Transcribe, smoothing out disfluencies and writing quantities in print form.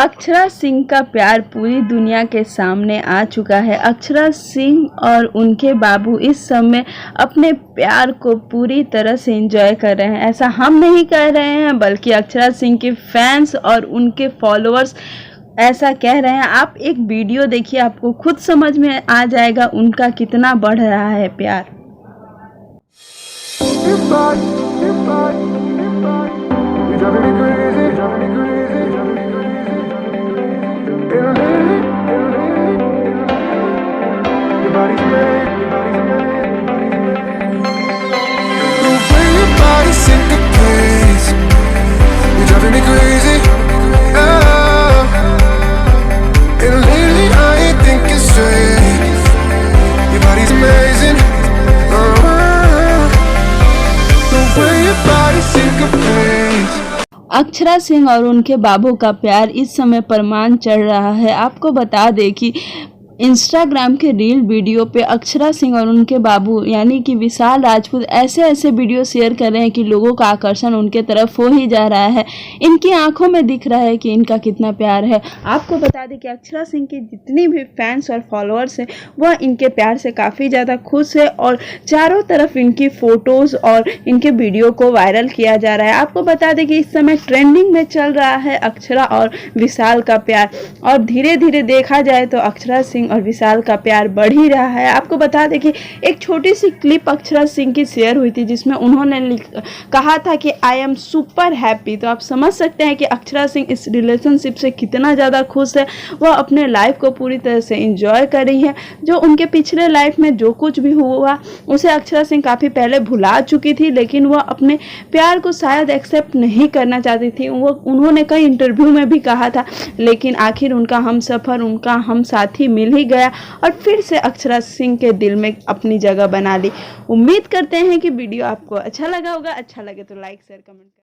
अक्षरा सिंह का प्यार पूरी दुनिया के सामने आ चुका है। अक्षरा सिंह और उनके बाबू इस समय अपने प्यार को पूरी तरह से एंजॉय कर रहे हैं। ऐसा हम नहीं कह रहे हैं, बल्कि अक्षरा सिंह के फैंस और उनके फॉलोअर्स ऐसा कह रहे हैं। आप एक वीडियो देखिए, आपको खुद समझ में आ जाएगा उनका कितना बढ़ रहा है प्यार। अक्षरा सिंह और उनके बाबू का प्यार इस समय परमान चढ़ रहा है। आपको बता दें कि इंस्टाग्राम के रील वीडियो पे अक्षरा सिंह और उनके बाबू यानी कि विशाल राजपूत ऐसे वीडियो शेयर कर रहे हैं कि लोगों का आकर्षण उनके तरफ हो ही जा रहा है। इनकी आंखों में दिख रहा है कि इनका कितना प्यार है। आपको बता दें कि अक्षरा सिंह की जितनी भी फैंस और फॉलोअर्स हैं वह इनके प्यार से काफ़ी ज़्यादा खुश है और चारों तरफ इनकी फ़ोटोज़ और इनके वीडियो को वायरल किया जा रहा है। आपको बता दें कि इस समय ट्रेंडिंग में चल रहा है अक्षरा और विशाल का प्यार, और धीरे धीरे देखा जाए तो अक्षरा सिंह और विशाल का प्यार बढ़ ही रहा है। आपको बता दें कि एक छोटी सी क्लिप अक्षरा सिंह की शेयर हुई थी जिसमें उन्होंने कहा था कि आई एम सुपर हैप्पी। तो आप समझ सकते हैं कि अक्षरा सिंह इस रिलेशनशिप से कितना ज़्यादा खुश है। वह अपने लाइफ को पूरी तरह से एंजॉय कर रही है। जो उनके पिछले लाइफ में जो कुछ भी हुआ उसे अक्षरा सिंह काफ़ी पहले भुला चुकी थी, लेकिन वह अपने प्यार को शायद एक्सेप्ट नहीं करना चाहती थी। उन्होंने कई इंटरव्यू में भी कहा था, लेकिन आखिर उनका हम सफ़र, उनका हम साथी मिल ही गया और फिर से अक्षरा सिंह के दिल में अपनी जगह बना ली। उम्मीद करते हैं कि वीडियो आपको अच्छा लगा होगा। अच्छा लगे तो लाइक शेयर कमेंट